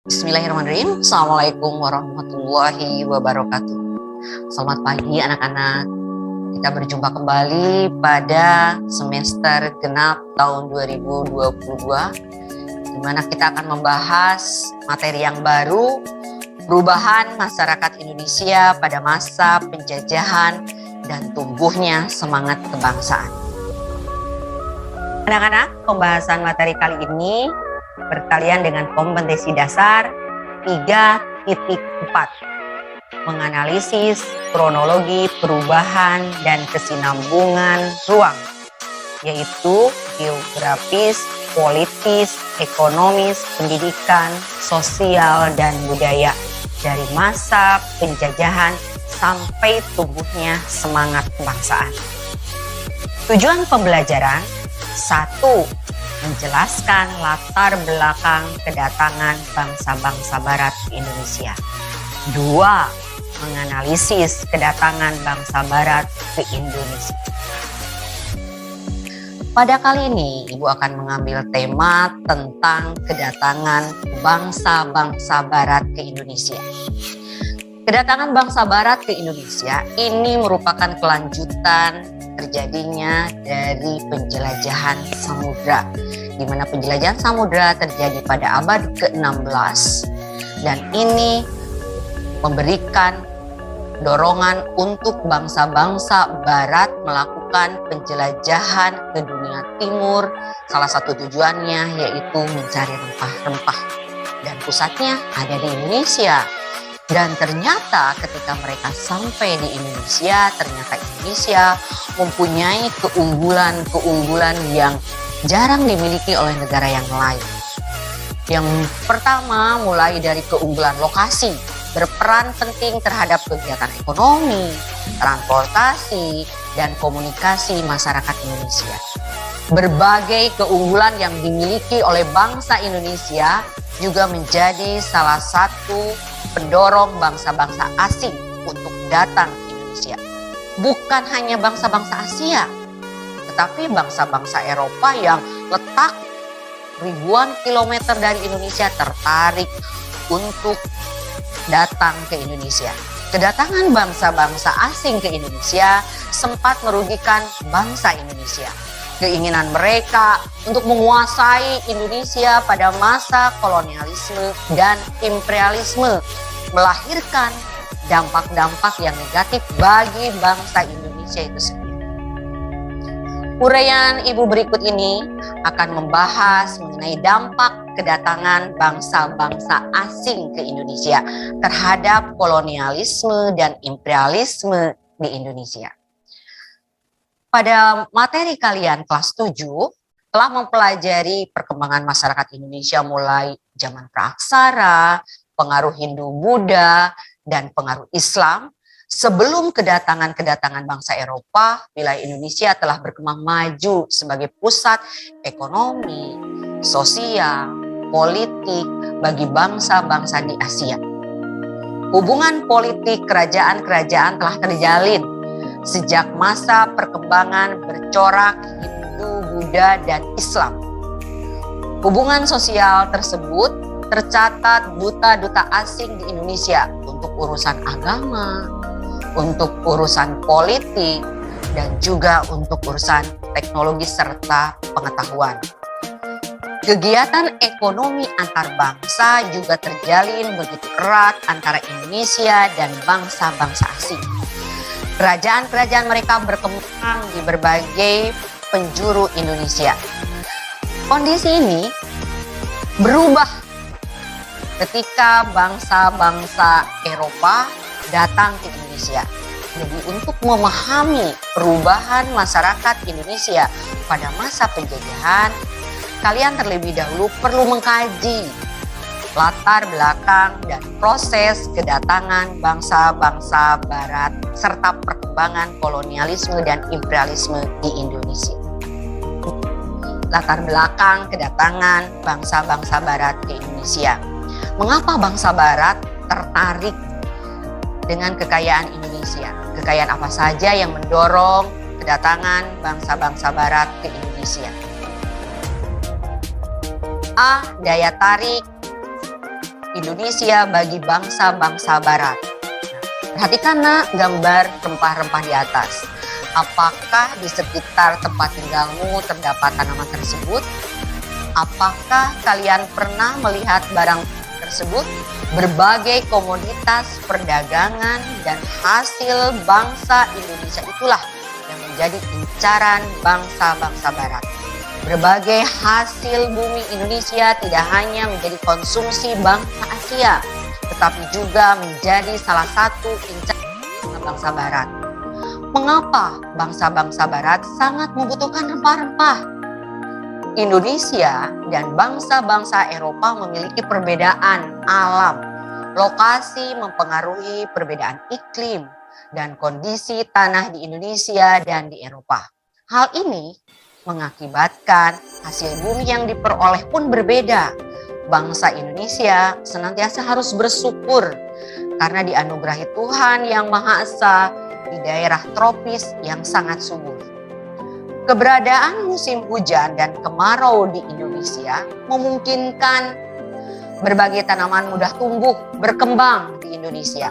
Bismillahirrahmanirrahim. Assalamualaikum warahmatullahi wabarakatuh. Selamat pagi anak-anak. Kita berjumpa kembali pada semester genap tahun 2022, di mana kita akan membahas materi yang baru, perubahan masyarakat Indonesia pada masa penjajahan dan tumbuhnya semangat kebangsaan. Anak-anak, pembahasan materi kali ini berkalian dengan kompetensi dasar 3.4, menganalisis kronologi perubahan dan kesinambungan ruang, yaitu geografis, politis, ekonomis, pendidikan, sosial, dan budaya dari masa penjajahan sampai tumbuhnya semangat kebangsaan. Tujuan pembelajaran: 1. Menjelaskan latar belakang kedatangan bangsa-bangsa Barat ke Indonesia. 2. Menganalisis kedatangan bangsa Barat ke Indonesia. Pada kali ini, Ibu akan mengambil tema tentang kedatangan bangsa-bangsa Barat ke Indonesia. Kedatangan bangsa Barat ke Indonesia ini merupakan kelanjutan terjadinya dari penjelajahan samudra, di mana penjelajahan samudra terjadi pada abad ke-16, dan ini memberikan dorongan untuk bangsa-bangsa Barat melakukan penjelajahan ke dunia timur. Salah satu tujuannya yaitu mencari rempah-rempah, dan pusatnya ada di Indonesia. Dan ternyata ketika mereka sampai di Indonesia, ternyata Indonesia mempunyai keunggulan-keunggulan yang jarang dimiliki oleh negara yang lain. Yang pertama, mulai dari keunggulan lokasi, berperan penting terhadap kegiatan ekonomi, transportasi, dan komunikasi masyarakat Indonesia. Berbagai keunggulan yang dimiliki oleh bangsa Indonesia juga menjadi salah satu pendorong bangsa-bangsa asing untuk datang ke Indonesia. Bukan hanya bangsa-bangsa Asia, tetapi bangsa-bangsa Eropa yang letak ribuan kilometer dari Indonesia tertarik untuk datang ke Indonesia. Kedatangan bangsa-bangsa asing ke Indonesia sempat merugikan bangsa Indonesia. Keinginan mereka untuk menguasai Indonesia pada masa kolonialisme dan imperialisme melahirkan dampak-dampak yang negatif bagi bangsa Indonesia itu sendiri. Uraian Ibu berikut ini akan membahas mengenai dampak kedatangan bangsa-bangsa asing ke Indonesia terhadap kolonialisme dan imperialisme di Indonesia. Pada materi kalian kelas 7 telah mempelajari perkembangan masyarakat Indonesia mulai zaman praaksara, pengaruh Hindu-Buddha, dan pengaruh Islam. Sebelum kedatangan bangsa Eropa, wilayah Indonesia telah berkembang maju sebagai pusat ekonomi, sosial, politik bagi bangsa-bangsa di Asia. Hubungan politik kerajaan-kerajaan telah terjalin sejak masa perkembangan bercorak Hindu, Buddha, dan Islam. Hubungan sosial tersebut tercatat duta-duta asing di Indonesia untuk urusan agama, untuk urusan politik, dan juga untuk urusan teknologi serta pengetahuan. Kegiatan ekonomi antar bangsa juga terjalin begitu erat antara Indonesia dan bangsa-bangsa asing. Kerajaan-kerajaan mereka berkembang di berbagai penjuru Indonesia. Kondisi ini berubah ketika bangsa-bangsa Eropa datang ke Indonesia. Jadi untuk memahami perubahan masyarakat Indonesia pada masa penjajahan, kalian terlebih dahulu perlu mengkaji latar belakang dan proses kedatangan bangsa-bangsa Barat serta perkembangan kolonialisme dan imperialisme di Indonesia. Latar belakang kedatangan bangsa-bangsa Barat ke Indonesia. Mengapa bangsa Barat tertarik dengan kekayaan Indonesia? Kekayaan apa saja yang mendorong kedatangan bangsa-bangsa Barat ke Indonesia? A. Daya tarik Indonesia bagi bangsa-bangsa Barat. Perhatikan nak gambar rempah-rempah di atas. Apakah di sekitar tempat tinggalmu terdapat tanaman tersebut? Apakah kalian pernah melihat barang tersebut? Berbagai komoditas perdagangan dan hasil bangsa Indonesia itulah yang menjadi incaran bangsa-bangsa Barat. Berbagai hasil bumi Indonesia tidak hanya menjadi konsumsi bangsa Asia, tetapi juga menjadi salah satu incaran bangsa Barat. Mengapa bangsa-bangsa Barat sangat membutuhkan rempah-rempah? Indonesia dan bangsa-bangsa Eropa memiliki perbedaan alam. Lokasi mempengaruhi perbedaan iklim dan kondisi tanah di Indonesia dan di Eropa. Hal ini mengakibatkan hasil bumi yang diperoleh pun berbeda. Bangsa Indonesia senantiasa harus bersyukur karena dianugerahi Tuhan Yang Maha Esa di daerah tropis yang sangat subur. Keberadaan musim hujan dan kemarau di Indonesia memungkinkan berbagai tanaman mudah tumbuh, berkembang di Indonesia.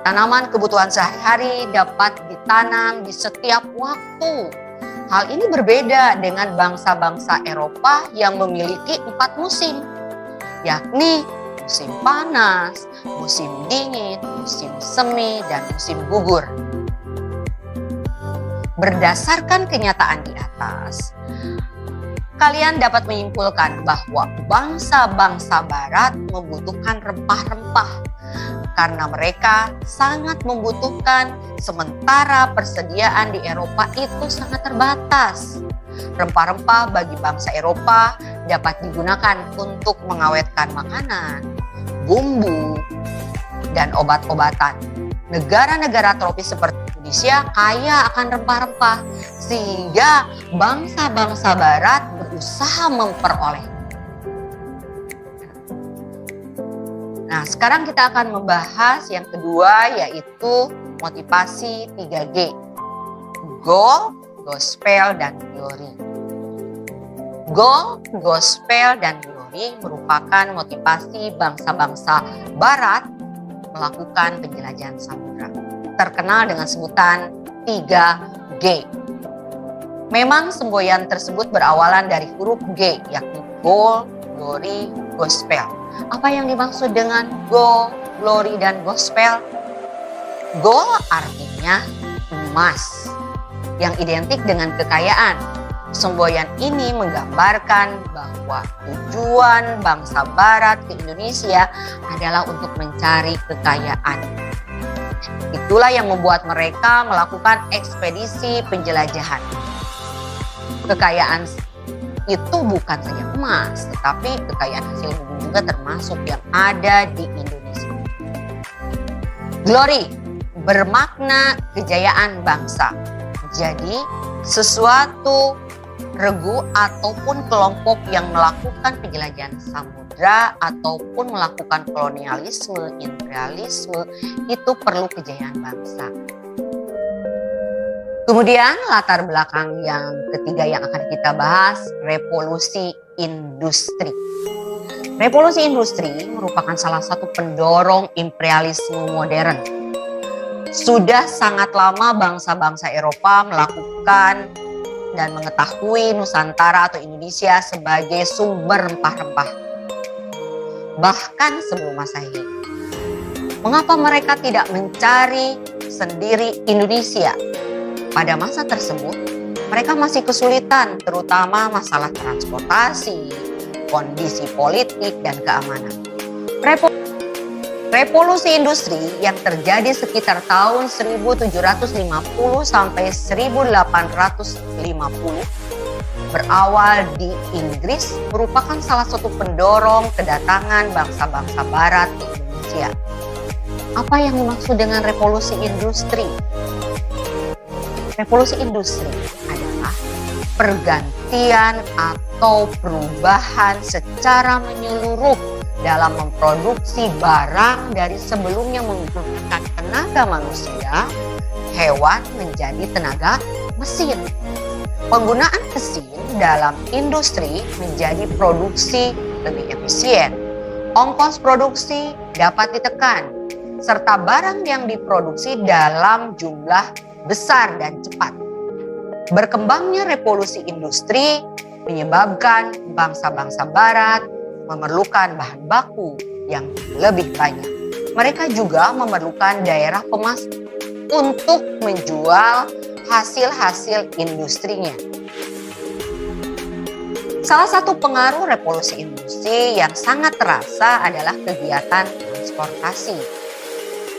Tanaman kebutuhan sehari-hari dapat ditanam di setiap waktu. Hal ini berbeda dengan bangsa-bangsa Eropa yang memiliki 4 musim, yakni musim panas, musim dingin, musim semi, dan musim gugur. Berdasarkan kenyataan di atas, kalian dapat menyimpulkan bahwa bangsa-bangsa Barat membutuhkan rempah-rempah karena mereka sangat membutuhkan, sementara persediaan di Eropa itu sangat terbatas. Rempah-rempah bagi bangsa Eropa dapat digunakan untuk mengawetkan makanan, bumbu, dan obat-obatan. Negara-negara tropis seperti Indonesia kaya akan rempah-rempah, sehingga bangsa-bangsa Barat berusaha memperoleh. Nah, sekarang kita akan membahas yang kedua, yaitu motivasi 3G. Goal, Gospel, dan Glory. Goal, Gospel, dan Glory merupakan motivasi bangsa-bangsa Barat melakukan penjelajahan samudra, terkenal dengan sebutan 3G. Memang semboyan tersebut berawalan dari huruf G, yakni Goal, Glory, Gospel. Apa yang dimaksud dengan Goal, Glory, dan Gospel? Goal artinya emas, yang identik dengan kekayaan. Semboyan ini menggambarkan bahwa tujuan bangsa Barat ke Indonesia adalah untuk mencari kekayaan. Itulah yang membuat mereka melakukan ekspedisi penjelajahan. Kekayaan itu bukan saja emas, tetapi kekayaan hasil bumi juga termasuk yang ada di Indonesia. Glory bermakna kejayaan bangsa. Jadi sesuatu regu ataupun kelompok yang melakukan penjelajahan samudra ataupun melakukan kolonialisme, imperialisme, itu perlu kejayaan bangsa. Kemudian latar belakang yang ketiga yang akan kita bahas, revolusi industri. Revolusi industri merupakan salah satu pendorong imperialisme modern. Sudah sangat lama bangsa-bangsa Eropa melakukan dan mengetahui Nusantara atau Indonesia sebagai sumber rempah-rempah. Bahkan sebelum Masehi. Mengapa mereka tidak mencari sendiri Indonesia? Pada masa tersebut, mereka masih kesulitan, terutama masalah transportasi, kondisi politik, dan keamanan. Revolusi industri yang terjadi sekitar tahun 1750 sampai 1850 berawal di Inggris merupakan salah satu pendorong kedatangan bangsa-bangsa Barat ke Indonesia. Apa yang dimaksud dengan revolusi industri? Revolusi industri adalah pergantian atau perubahan secara menyeluruh dalam memproduksi barang dari sebelumnya menggunakan tenaga manusia, hewan menjadi tenaga mesin. Penggunaan mesin dalam industri menjadi produksi lebih efisien, ongkos produksi dapat ditekan, serta barang yang diproduksi dalam jumlah besar dan cepat. Berkembangnya revolusi industri menyebabkan bangsa-bangsa barat memerlukan bahan baku yang lebih banyak. Mereka juga memerlukan daerah pemasok untuk menjual hasil-hasil industrinya. Salah satu pengaruh revolusi industri yang sangat terasa adalah kegiatan transportasi.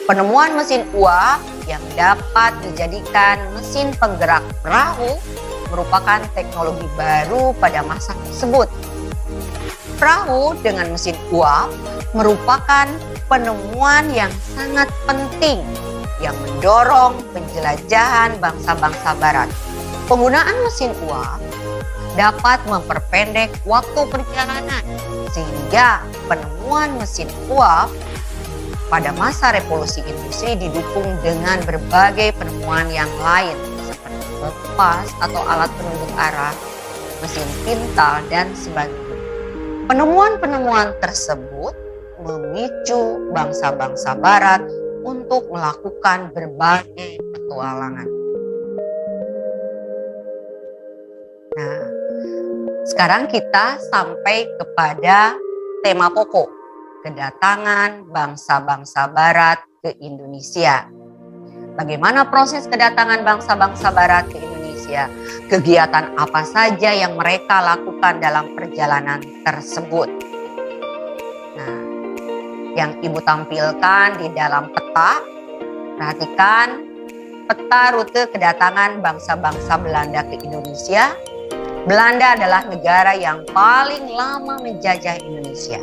Penemuan mesin uap yang dapat dijadikan mesin penggerak perahu merupakan teknologi baru pada masa tersebut. Perahu dengan mesin uap merupakan penemuan yang sangat penting yang mendorong penjelajahan bangsa-bangsa barat. Penggunaan mesin uap dapat memperpendek waktu perjalanan, sehingga penemuan mesin uap pada masa revolusi industri didukung dengan berbagai penemuan yang lain seperti kompas atau alat penunjuk arah, mesin pintal, dan sebagainya. Penemuan-penemuan tersebut memicu bangsa-bangsa barat untuk melakukan berbagai petualangan. Nah, sekarang kita sampai kepada tema pokok, kedatangan bangsa-bangsa barat ke Indonesia. Bagaimana proses kedatangan bangsa-bangsa barat ke Indonesia? Kegiatan apa saja yang mereka lakukan dalam perjalanan tersebut? Nah, yang Ibu tampilkan di dalam peta, perhatikan peta rute kedatangan bangsa-bangsa Belanda ke Indonesia. Belanda adalah negara yang paling lama menjajah Indonesia.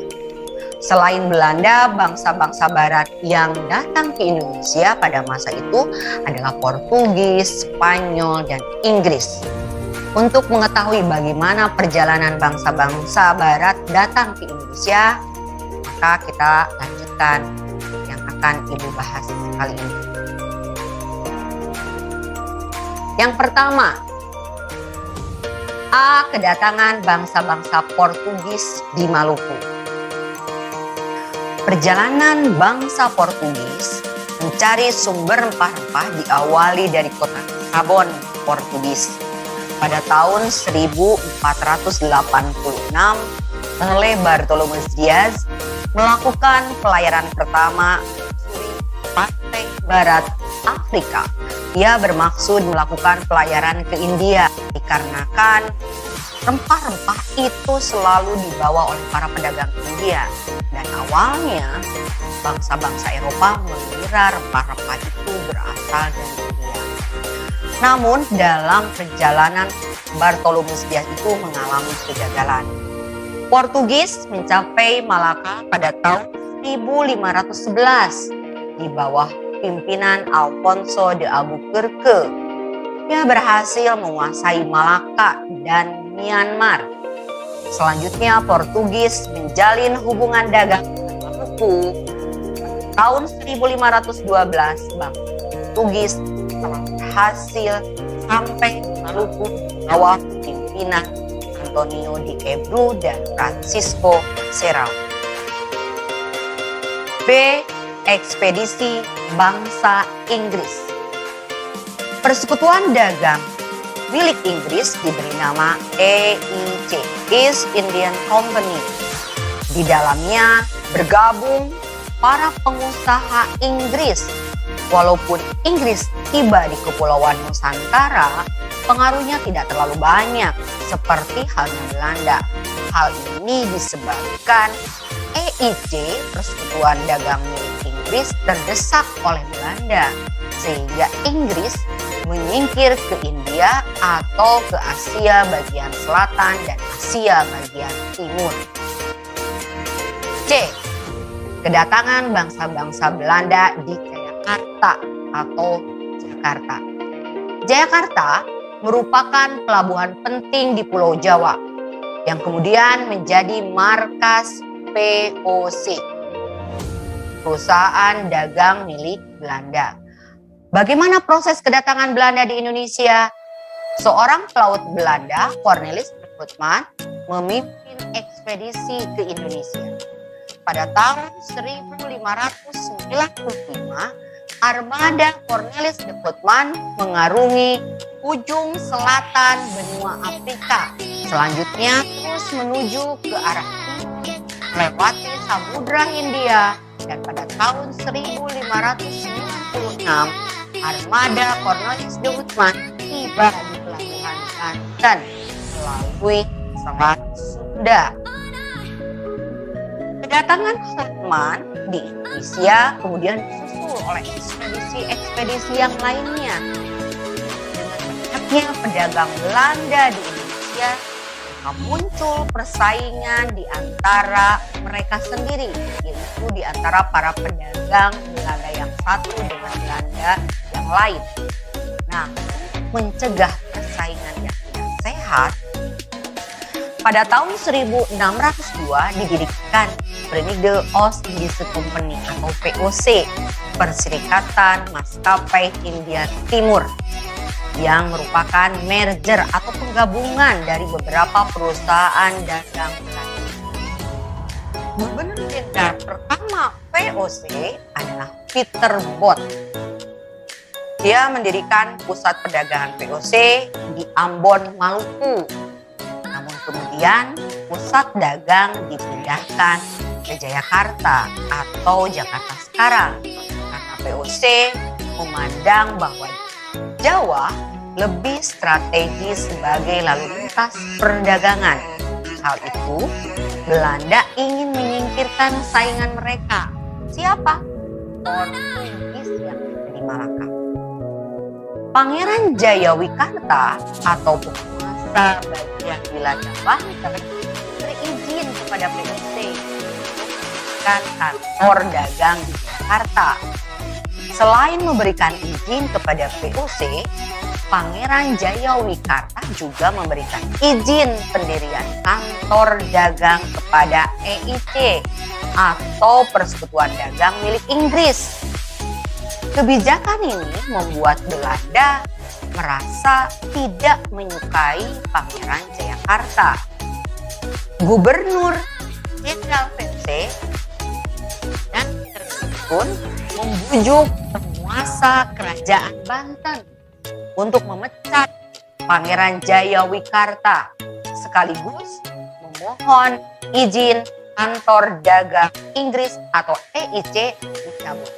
Selain Belanda, bangsa-bangsa barat yang datang ke Indonesia pada masa itu adalah Portugis, Spanyol, dan Inggris. Untuk mengetahui bagaimana perjalanan bangsa-bangsa barat datang ke Indonesia, maka kita lanjutkan yang akan Ibu bahas kali ini. Yang pertama, A. Kedatangan bangsa-bangsa Portugis di Maluku. Perjalanan bangsa Portugis mencari sumber rempah-rempah diawali dari kota Lisabon, Portugis. Pada tahun 1486 oleh Bartolomeu Dias melakukan pelayaran pertama di pantai barat Afrika. Ia bermaksud melakukan pelayaran ke India dikarenakan rempah-rempah itu selalu dibawa oleh para pedagang India. Dan awalnya bangsa-bangsa Eropa mengira rempah-rempah itu berasal dari India. Namun dalam perjalanan Bartolomeu Dias itu mengalami kegagalan. Portugis mencapai Malaka pada tahun 1511 di bawah pimpinan Alfonso de Albuquerque. Ia berhasil menguasai Malaka dan Myanmar. Selanjutnya Portugis menjalin hubungan dagang dengan Maluku. Tahun 1512 bangsa Portugis telah berhasil sampai di Maluku bawah pimpinan Antonio de Ebru dan Francisco Serrao. B. Ekspedisi bangsa Inggris. Persekutuan dagang milik Inggris diberi nama EIC, East Indian Company. Di dalamnya bergabung para pengusaha Inggris. Walaupun Inggris tiba di Kepulauan Nusantara, pengaruhnya tidak terlalu banyak seperti halnya Belanda. Hal ini disebabkan EIC, Persekutuan Dagang milik Inggris, terdesak oleh Belanda, sehingga Inggris menyingkir ke India atau ke Asia bagian selatan dan Asia bagian timur. C. Kedatangan bangsa-bangsa Belanda di Jayakarta atau Jakarta. Jayakarta merupakan pelabuhan penting di Pulau Jawa yang kemudian menjadi markas POC, perusahaan dagang milik Belanda. Bagaimana proses kedatangan Belanda di Indonesia? Seorang pelaut Belanda, Cornelis Houtman, memimpin ekspedisi ke Indonesia. pada tahun 1595, armada Cornelis de Houtman mengarungi ujung selatan benua Afrika. Selanjutnya terus menuju ke arah timur, melewati Samudra Hindia, dan pada tahun 1596 armada Cornelis de Houtman tiba di pelabuhan Banten melalui Selat Sunda. Kedatangan Houtman di Indonesia kemudian disusul oleh ekspedisi-ekspedisi yang lainnya. Dengan banyaknya pedagang Belanda di Indonesia, maka muncul persaingan di antara mereka sendiri, yaitu di antara para pedagang Belanda yang satu dengan Belanda yang lain. Nah, mencegah persaingan yang tidak sehat, pada tahun 1602 didirikan Verenigde Oost-Indische Compagnie atau VOC, Perserikatan Maskapai Hindia Timur, yang merupakan merger atau penggabungan dari beberapa perusahaan dagang Belanda. Gubernur jenderal pertama VOC adalah Peter Both. Dia mendirikan pusat perdagangan VOC di Ambon, Maluku. Namun kemudian pusat dagang dipindahkan ke Jayakarta atau Jakarta sekarang karena VOC memandang bahwa Jawa lebih strategis sebagai lalu lintas perdagangan. Hal itu, Belanda ingin menyingkirkan saingan mereka. Siapa? Portugis yang ada di Malaka. Pangeran Jayawikarta atau penguasa bagian wilayah Banten berizin kepada VOC kan kantor dagang di Jakarta. Selain memberikan izin kepada VOC, Pangeran Jayawikarta juga memberikan izin pendirian kantor dagang kepada EIC atau Persekutuan Dagang milik Inggris. Kebijakan ini membuat Belanda merasa tidak menyukai Pangeran Jayakarta. Gubernur Jenderal VOC dan pun membujuk penguasa kerajaan Banten untuk memecat Pangeran Jayawikarta sekaligus memohon izin kantor dagang Inggris atau EIC dicabut.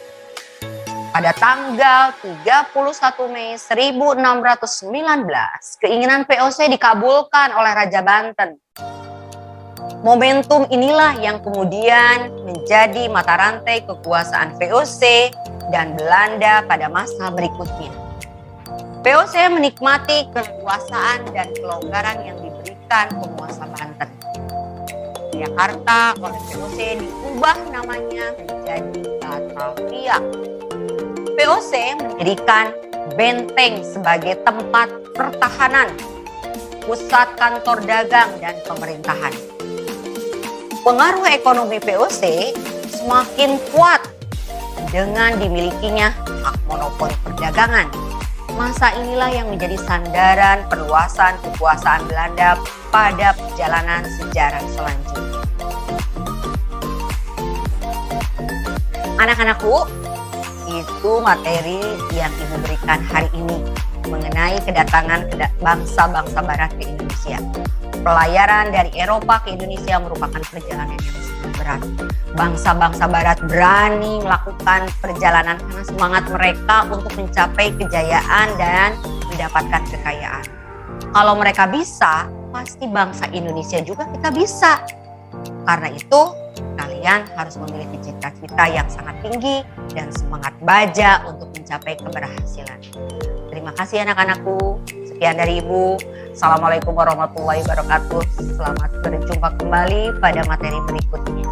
Pada tanggal 31 Mei 1619, keinginan VOC dikabulkan oleh Raja Banten. Momentum inilah yang kemudian menjadi mata rantai kekuasaan VOC dan Belanda pada masa berikutnya. VOC menikmati kekuasaan dan kelonggaran yang diberikan penguasa Banten. Jakarta oleh VOC diubah namanya menjadi Batavia. VOC mendirikan benteng sebagai tempat pertahanan, pusat kantor dagang dan pemerintahan. Pengaruh ekonomi VOC semakin kuat dengan dimilikinya hak monopoli perdagangan. Masa inilah yang menjadi sandaran perluasan kekuasaan Belanda pada perjalanan sejarah selanjutnya. Anak-anakku, itu materi yang Ibu berikan hari ini mengenai kedatangan bangsa-bangsa Barat ke Indonesia. Pelayaran dari Eropa ke Indonesia merupakan perjalanan yang sangat berat. Bangsa-bangsa Barat berani melakukan perjalanan karena semangat mereka untuk mencapai kejayaan dan mendapatkan kekayaan. Kalau mereka bisa, pasti bangsa Indonesia juga kita bisa. Karena itu, kalian harus memiliki cita-cita yang sangat tinggi dan semangat baja untuk mencapai keberhasilan. Terima kasih anak-anakku. Sekian dari Ibu. Assalamualaikum warahmatullahi wabarakatuh. Selamat berjumpa kembali pada materi berikutnya.